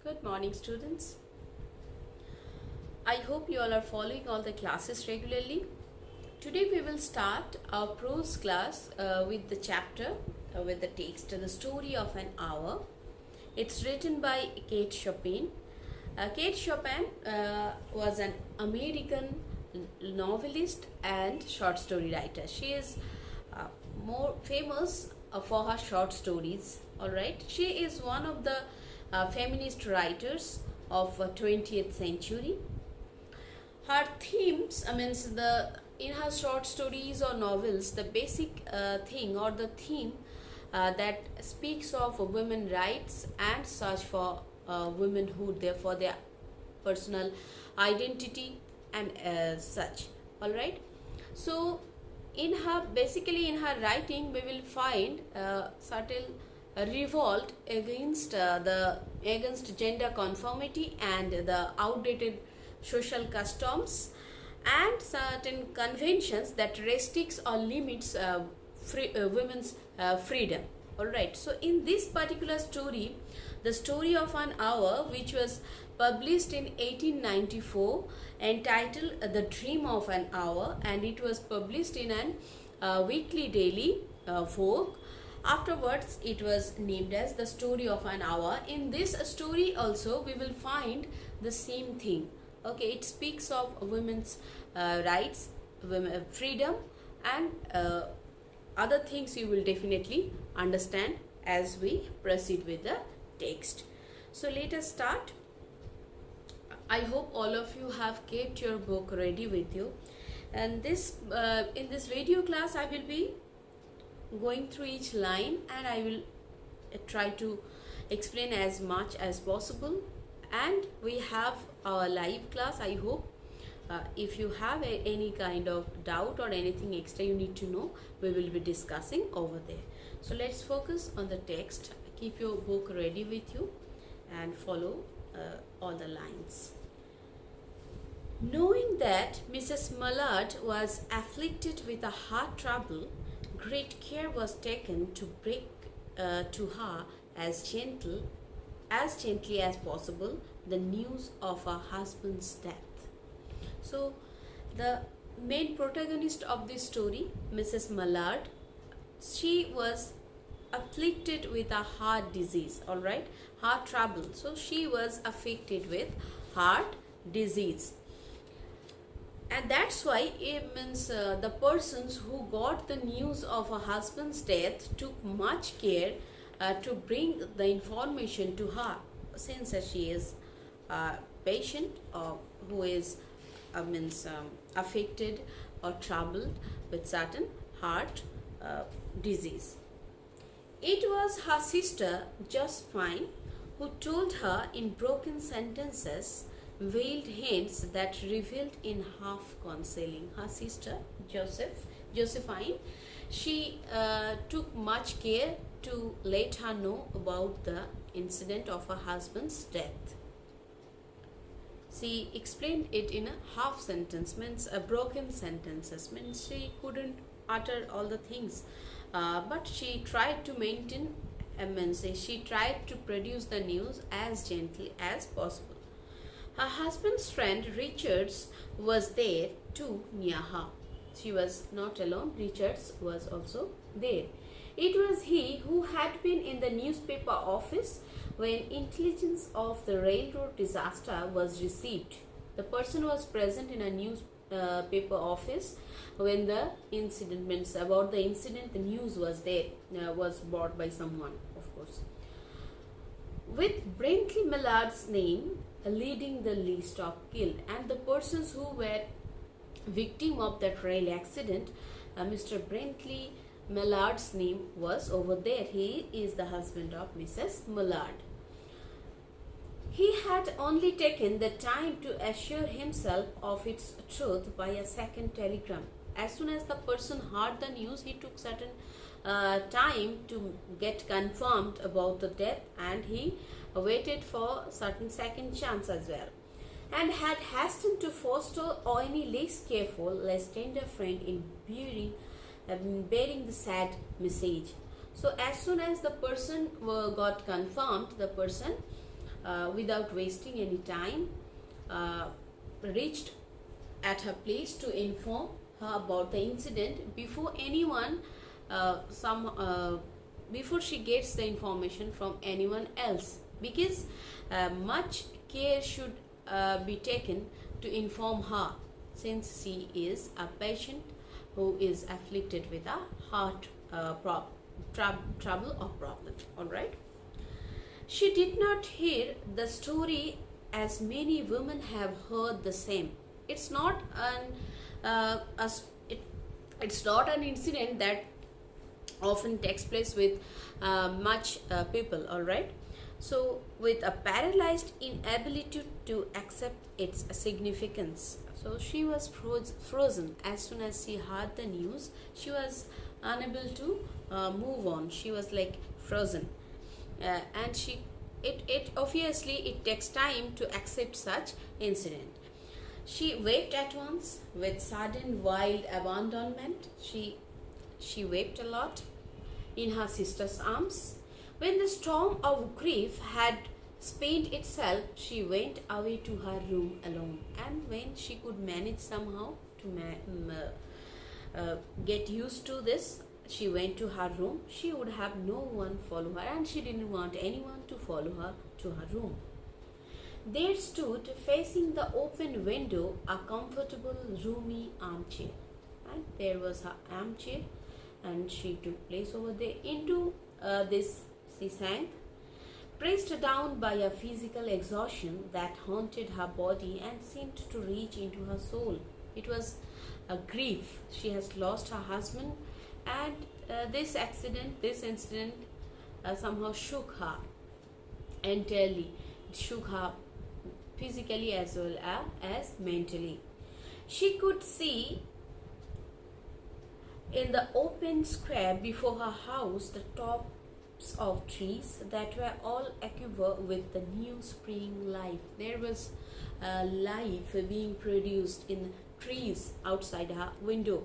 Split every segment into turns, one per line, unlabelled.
Good morning, students. I hope you all are following all the classes regularly. Today we will start our prose class with the chapter, with the text, The Story of an Hour. It's written by Kate Chopin. Kate Chopin was an American novelist and short story writer. She is more famous for her short stories. Alright, she is one of the feminist writers of 20th century. Her themes, in her short stories or novels, the basic thing or the theme that speaks of women rights and search for womanhood, therefore their personal identity and such. All right. So in her writing, we will find certain revolt against against gender conformity and the outdated social customs and certain conventions that restricts or limits women's freedom. All right, so in this particular story, The Story of an Hour, which was published in 1894, entitled The Dream of an Hour, and it was published in an weekly daily Vogue. Afterwards, it was named as The Story of an Hour. In this story also, we will find the same thing. Okay, it speaks of women's rights, women, freedom, and other things you will definitely understand as we proceed with the text. So let us start. I hope all of you have kept your book ready with you, and this in this video class I will be going through each line and I will try to explain as much as possible. And we have our live class. I hope if you have any kind of doubt or anything extra you need to know, we will be discussing over there. So let's focus on the text. Keep your book ready with you and follow all the lines. Knowing that Mrs. Mallard was afflicted with a heart trouble, great care was taken to break to her as gently as possible the news of her husband's death. So the main protagonist of this story, Mrs. Mallard, she was afflicted with a heart disease, all right, heart trouble. So she was affected with heart disease. And that's why it means the persons who got the news of her husband's death took much care to bring the information to her, since she is a patient or who is affected or troubled with certain heart disease. It was her sister Josephine who told her in broken sentences, veiled hints that revealed in half concealing. Her sister Josephine, she took much care to let her know about the incident of her husband's death. She explained it in a half sentence, means a broken sentences, means she couldn't utter all the things, but she tried to maintain, she tried to produce the news as gently as possible. Her husband's friend Richards was there too near her. She was not alone, Richards was also there. It was he who had been in the newspaper office when intelligence of the railroad disaster was received. The person was present in a newspaper office when the incident, means about the incident, the news was there, was brought by someone, of course. With Brentley Mallard's name leading the list of killed and the persons who were victim of that rail accident, Mr. Brentley Mallard's name was over there. He is the husband of Mrs. Mallard. He had only taken the time to assure himself of its truth by a second telegram. As soon as the person heard the news, he took certain time to get confirmed about the death, and he waited for certain second chance as well, and had hastened to forestall any less careful, less tender friend in bearing the sad message. So as soon as the person got confirmed, the person without wasting any time, reached at her place to inform her about the incident before anyone some before she gets the information from anyone else, because much care should be taken to inform her, since she is a patient who is afflicted with a heart trouble or problem. All right. She did not hear the story as many women have heard the same. It's not it's not an incident that often takes place with much people. All right. So with a paralyzed inability to accept its significance, so she was frozen as soon as she heard the news. She was unable to move on. She was like frozen, and it obviously it takes time to accept such incident. She wept at once with sudden wild abandonment. She wept a lot in her sister's arms. When the storm of grief had spent itself, she went away to her room alone. And when she could manage somehow to get used to this, she went to her room. She would have no one follow her, and she didn't want anyone to follow her to her room. There stood, facing the open window, a comfortable, roomy armchair. And there was her armchair, and she took place over there. Into this she sank, pressed down by a physical exhaustion that haunted her body and seemed to reach into her soul. It was a grief. She has lost her husband, and this incident somehow shook her entirely. It shook her physically as well as mentally. She could see in the open square before her house the tops of trees that were all aquiver with the new spring life. There was life being produced in trees outside her window.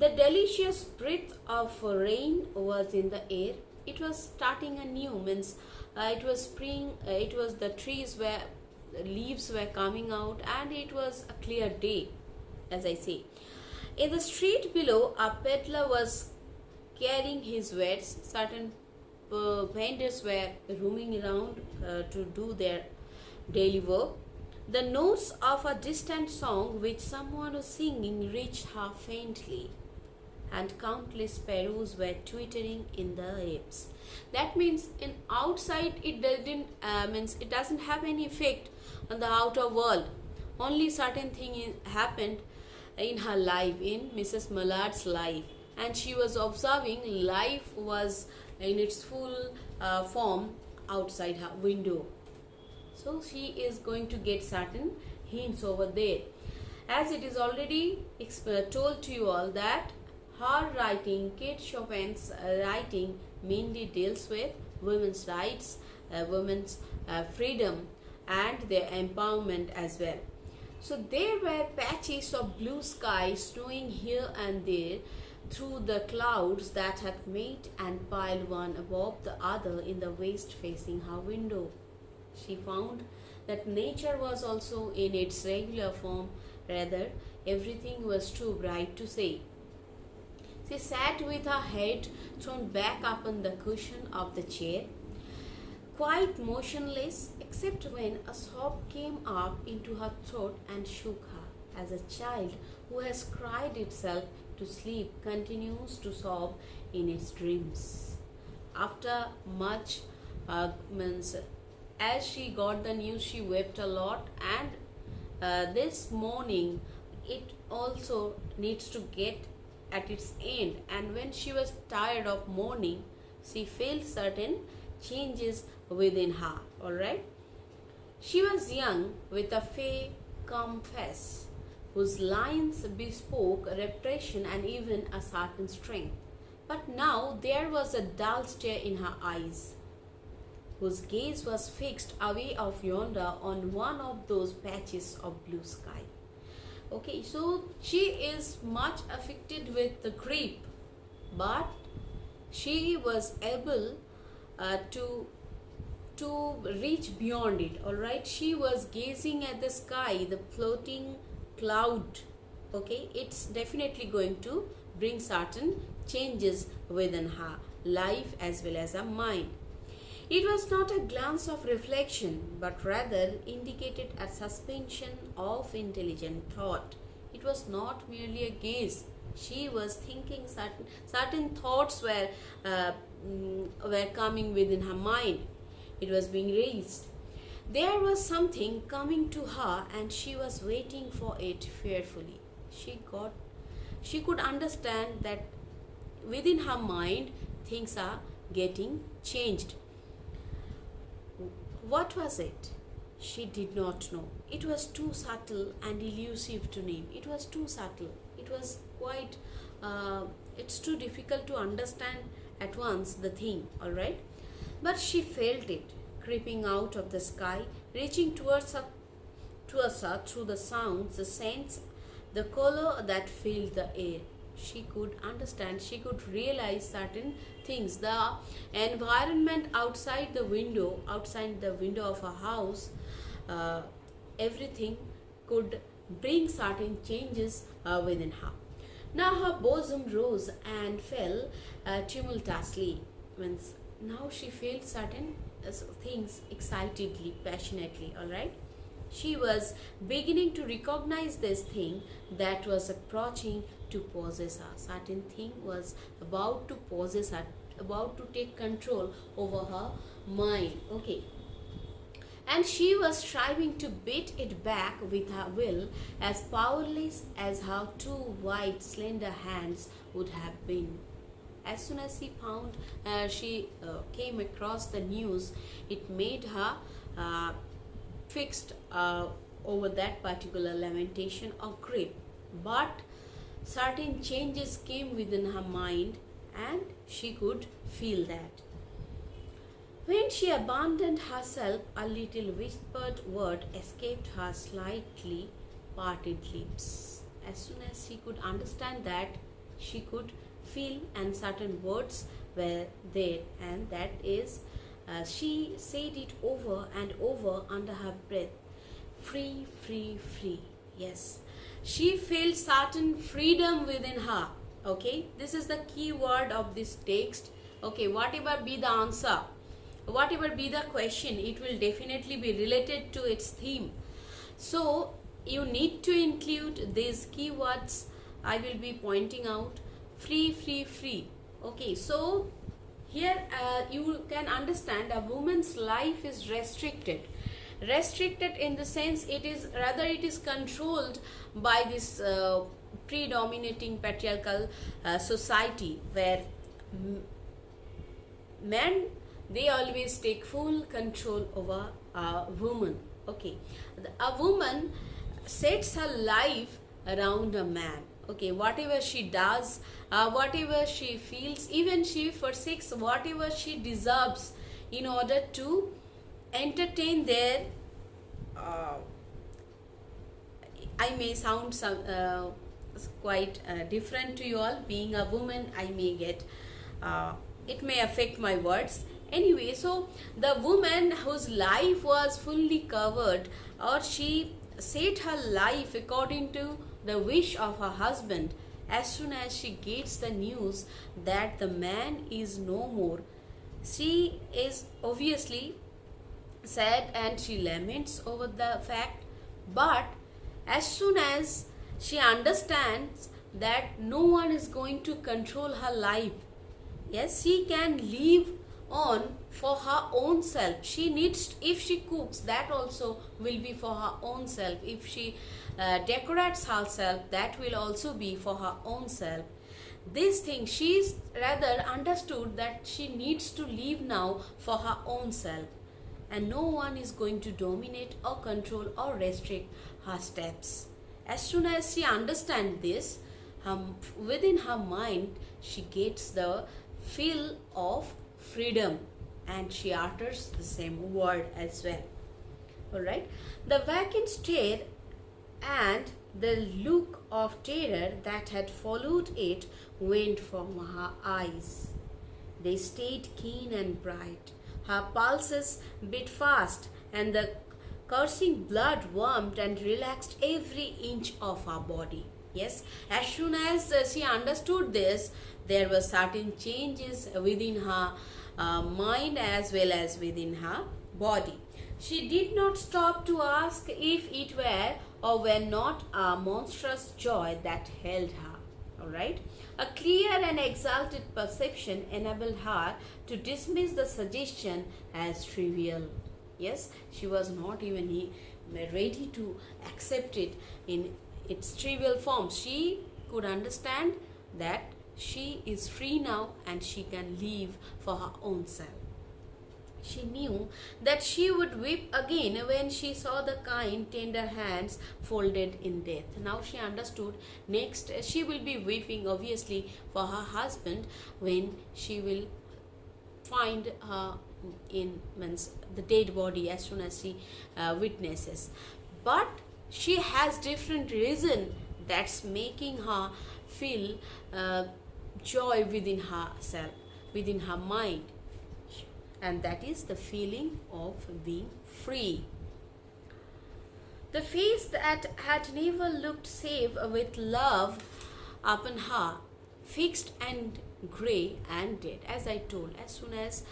The delicious breath of rain was in the air. It was starting anew, means it was spring. It was the trees where leaves were coming out, and it was a clear day, as I say. In the street below, a peddler was carrying his wares. Certain vendors were roaming around to do their daily work. The notes of a distant song which someone was singing reached her faintly, and countless sparrows were twittering in the apes. That means in outside it doesn't have any effect on the outer world. Only certain thing happened in her life, in Mrs. Mallard's life, and she was observing life was in its full form outside her window. So she is going to get certain hints over there, as it is already told to you all that her writing, Kate Chopin's writing, mainly deals with women's rights, women's freedom, and their empowerment as well. So there were patches of blue sky snowing here and there through the clouds that had met and piled one above the other in the west facing her window. She found that nature was also in its regular form, rather everything was too bright to say. She sat with her head thrown back upon the cushion of the chair, quite motionless, except when a sob came up into her throat and shook her, as a child who has cried itself to sleep continues to sob in its dreams. After much arguments, as she got the news, she wept a lot, and this morning it also needs to get at its end, and when she was tired of mourning, she felt certain changes within her. All right. She was young, with a fair, calm face, whose lines bespoke repression and even a certain strength. But now there was a dull stare in her eyes, whose gaze was fixed away off yonder on one of those patches of blue sky. Okay, so she is much affected with the grief, but she was able to to reach beyond it. All right, she was gazing at the sky, the floating cloud. Okay, it's definitely going to bring certain changes within her life as well as her mind. It was not a glance of reflection, but rather indicated a suspension of intelligent thought. It was not merely a gaze. She was thinking certain thoughts were coming within her mind. It was being raised. There was something coming to her, and she was waiting for it fearfully. She could understand that within her mind things are getting changed. What was it? She did not know. It was too subtle and elusive to name. It was too subtle. It was quite, it's too difficult to understand at once the thing, alright? But she felt it creeping out of the sky, reaching towards her through the sounds, the scents, the color that filled the air. She could understand, she could realize certain things. The environment outside the window of her house, everything could bring certain changes within her. Now her bosom rose and fell tumultuously. Now she felt certain things excitedly, passionately, alright? She was beginning to recognize this thing that was approaching to possess her. Certain thing was about to possess her, about to take control over her mind. Okay. And she was striving to beat it back with her will, as powerless as her two white, slender hands would have been. As soon as she came across the news, it made her fixed over that particular lamentation or grief. But certain changes came within her mind, and she could feel that. When she abandoned herself, a little whispered word escaped her slightly parted lips. As soon as she could understand that, she could feel, and certain words were there, and that is, she said it over and over under her breath. Free, free, free. Yes. She felt certain freedom within her. Okay. This is the key word of this text. Okay. Whatever be the answer, whatever be the question, it will definitely be related to its theme. So you need to include these keywords I will be pointing out. Free, free, free. Okay. So here you can understand a woman's life is restricted in the sense it is controlled by this predominating patriarchal society, where men, they always take full control over a woman. Okay, a woman sets her life around a man. Okay, whatever she does, whatever she feels, even she forsakes whatever she deserves in order to entertain their I may sound quite different to you all. Being a woman, I may get it may affect my words. Anyway, so the woman whose life was fully covered, or she set her life according to the wish of her husband, as soon as she gets the news that the man is no more, she is obviously sad and she laments over the fact. But as soon as she understands that no one is going to control her life, yes, she can live on for her own self. She needs, if she cooks, that also will be for her own self. If she decorates herself, that will also be for her own self. This thing, she's rather understood that she needs to live now for her own self, and no one is going to dominate or control or restrict her steps. As soon as she understands this, within her mind, she gets the feel of freedom, and she utters the same word as well. Alright, the vacant stare and the look of terror that had followed it went from her eyes. They stayed keen and bright. Her pulses beat fast, and the coursing blood warmed and relaxed every inch of her body. Yes, as soon as she understood this, there were certain changes within her mind as well as within her body. She did not stop to ask if it were or were not a monstrous joy that held her. Alright? A clear and exalted perception enabled her to dismiss the suggestion as trivial. Yes, she was not even ready to accept it in its trivial form. She could understand that she is free now and she can live for her own self. She knew that she would weep again when she saw the kind, tender hands folded in death. Now she understood. Next, she will be weeping obviously for her husband when she will find her in the dead body as soon as she witnesses. But she has different reason that's making her feel joy within herself, within her mind. And that is the feeling of being free. The face that had never looked save with love upon her, fixed and grey and dead. As I told, as soon as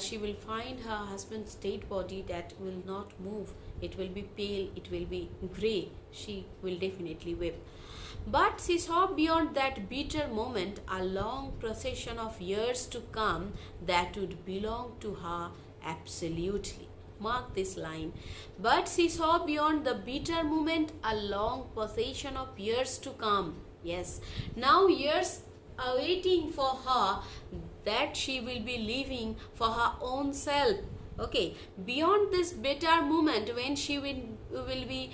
she will find her husband's dead body that will not move, it will be pale, it will be grey, she will definitely weep. But she saw beyond that bitter moment a long procession of years to come that would belong to her absolutely. Mark this line. But she saw beyond the bitter moment a long procession of years to come. Yes, now years are waiting for her that she will be living for her own self. Okay, beyond this bitter moment when she will be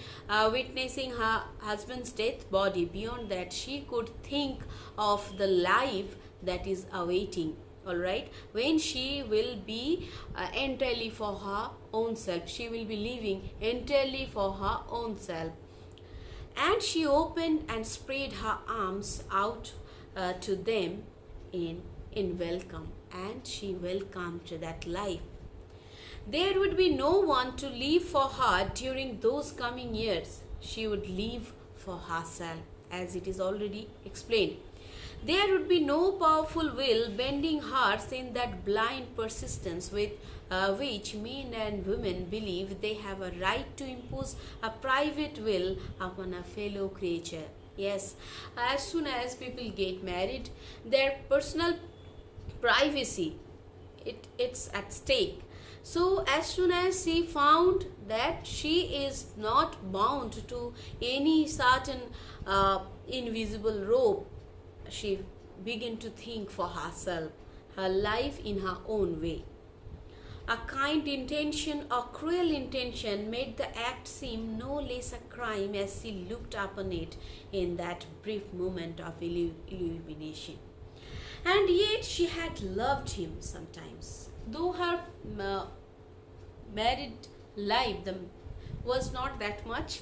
witnessing her husband's death body, beyond that she could think of the life that is awaiting. Alright, when she will be entirely for her own self, she will be living entirely for her own self. And she opened and spread her arms out to them in welcome, and she welcomed that life. There would be no one to live for her during those coming years. She would live for herself, as it is already explained. There would be no powerful will bending hearts in that blind persistence with which men and women believe they have a right to impose a private will upon a fellow creature. Yes, as soon as people get married, their personal privacy, it's at stake. So as soon as she found that she is not bound to any certain invisible rope, she began to think for herself, her life in her own way. A kind intention or cruel intention made the act seem no less a crime as she looked upon it in that brief moment of illumination. And yet she had loved him sometimes. Though her married life was not that much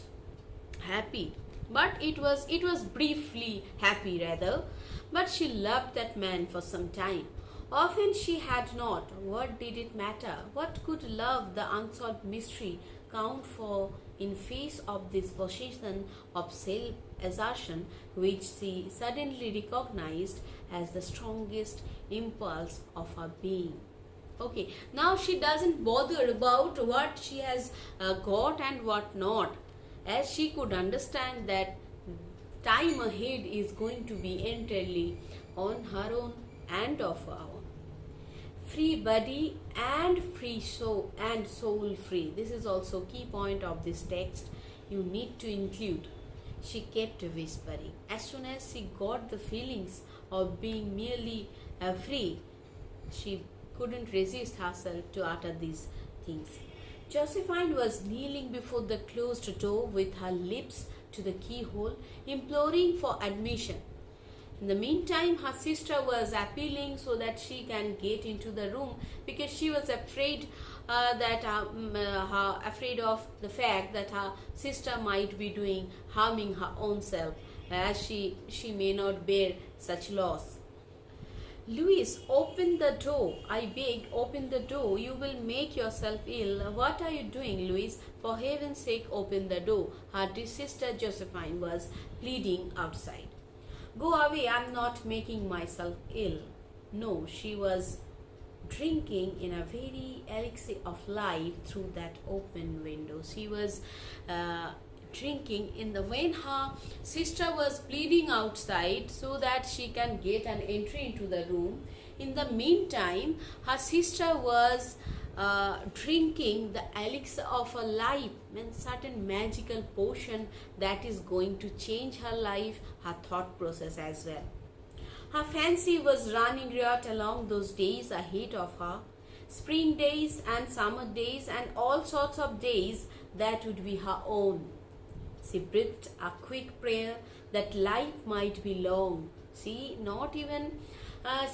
happy, but it was briefly happy rather. But she loved that man for some time. Often she had not. What did it matter? What could love, the unsolved mystery, count for in face of this possession of self-assertion which she suddenly recognized as the strongest impulse of her being? Okay, now she doesn't bother about what she has got and what not, as she could understand that time ahead is going to be entirely on her own and of her own. Free body and free soul and soul free. This is also key point of this text you need to include. She kept whispering. As soon as she got the feelings of being merely free, she couldn't resist herself to utter these things. Josephine was kneeling before the closed door with her lips to the keyhole, imploring for admission. In the meantime, her sister was appealing so that she can get into the room, because she was afraid afraid of the fact that her sister might be harming her own self, as she may not bear such loss. Louis, open the door. I beg, open the door. You will make yourself ill. What are you doing, Louis? For heaven's sake, open the door. Her dear sister Josephine was pleading outside. Go away, I'm not making myself ill. No, she was drinking in a very elixir of life through that open window. She was drinking in the when her sister was pleading outside so that she can get an entry into the room. In the meantime, her sister was drinking the elixir of a life, means certain magical potion that is going to change her life, her thought process as well. Her fancy was running riot along those days ahead of her, spring days and summer days and all sorts of days that would be her own. She breathed a quick prayer that life might be long. She not even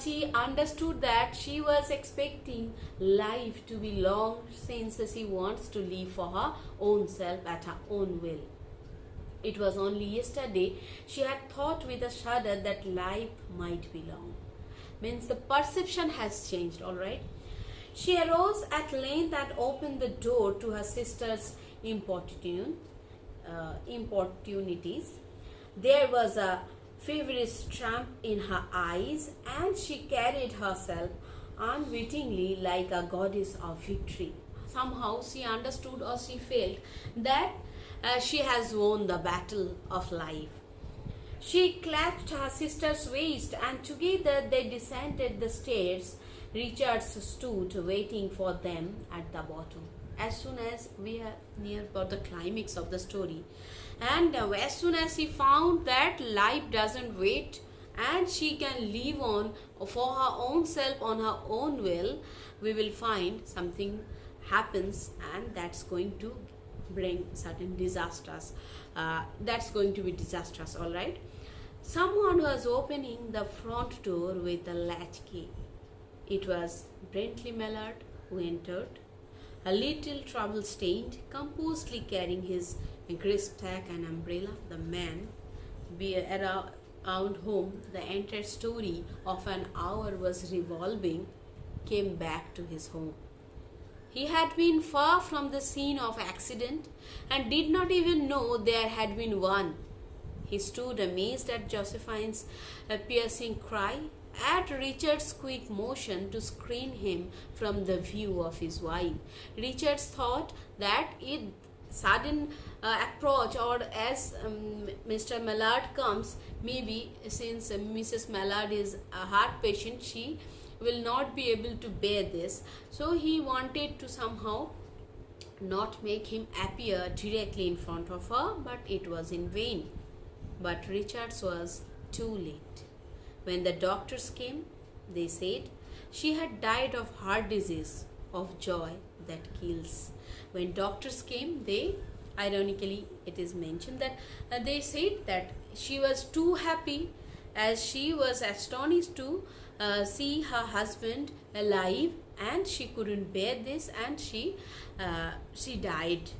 she understood that she was expecting life to be long since she wants to live for her own self at her own will. It was only yesterday she had thought with a shudder that life might be long. Means the perception has changed, all right. She arose at length and opened the door to her sister's importunities. There was a feverish tramp in her eyes, and she carried herself unwittingly like a goddess of victory. Somehow she understood or she felt that she has won the battle of life. She clasped her sister's waist and together they descended the stairs. Richard stood waiting for them at the bottom. As soon as we are near about the climax of the story, and as soon as she found that life doesn't wait and she can live on for her own self on her own will, we will find something happens and that's going to bring certain disasters. That's going to be disastrous, all right. Someone was opening the front door with a latch key. It was Bentley Mallard who entered, a little trouble-stained, composedly carrying his grist sack and umbrella. The man around whom the entire story of an hour was revolving came back to his home. He had been far from the scene of accident and did not even know there had been one. He stood amazed at Josephine's piercing cry, at Richard's quick motion to screen him from the view of his wife. Richard thought that it sudden approach, or as Mr. Mallard comes, maybe since Mrs. Mallard is a heart patient, she will not be able to bear this. So he wanted to somehow not make him appear directly in front of her, but it was in vain. But Richards was too late. When the doctors came, they said she had died of heart disease, of joy that kills. When doctors came, they, ironically, it is mentioned that they said that she was too happy as she was astonished to see her husband alive, and she couldn't bear this and she died.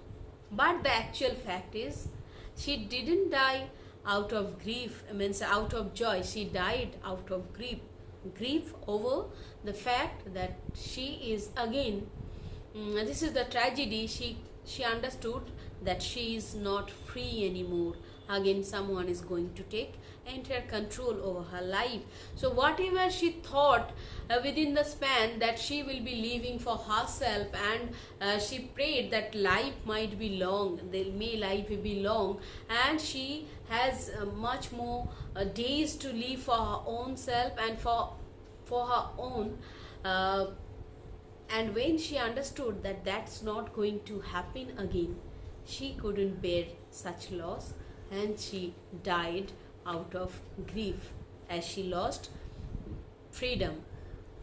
But the actual fact is she didn't die out of grief, means out of joy. She died out of grief over the fact that she is again, this is the tragedy, she understood that she is not free anymore. Again someone is going to take entire control over her life. So whatever she thought within the span that she will be living for herself, and she prayed that life might be long, may life be long, and she has much more days to live for her own self and for her own, and when she understood that that's not going to happen again, she couldn't bear such loss and she died out of grief as she lost freedom.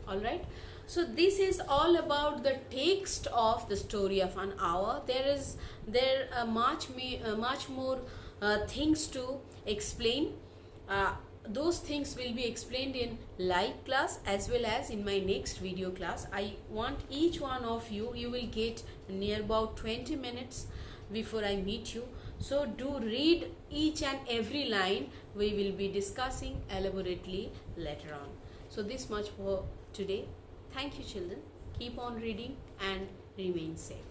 All right, so this is all about the text of the story of an hour. There are much more things to explain. Those things will be explained in live class as well as in my next video class. I want each one of you will get near about 20 minutes before I meet you. So do read each and every line. We will be discussing elaborately later on. So this much for today. Thank you, children. Keep on reading and remain safe.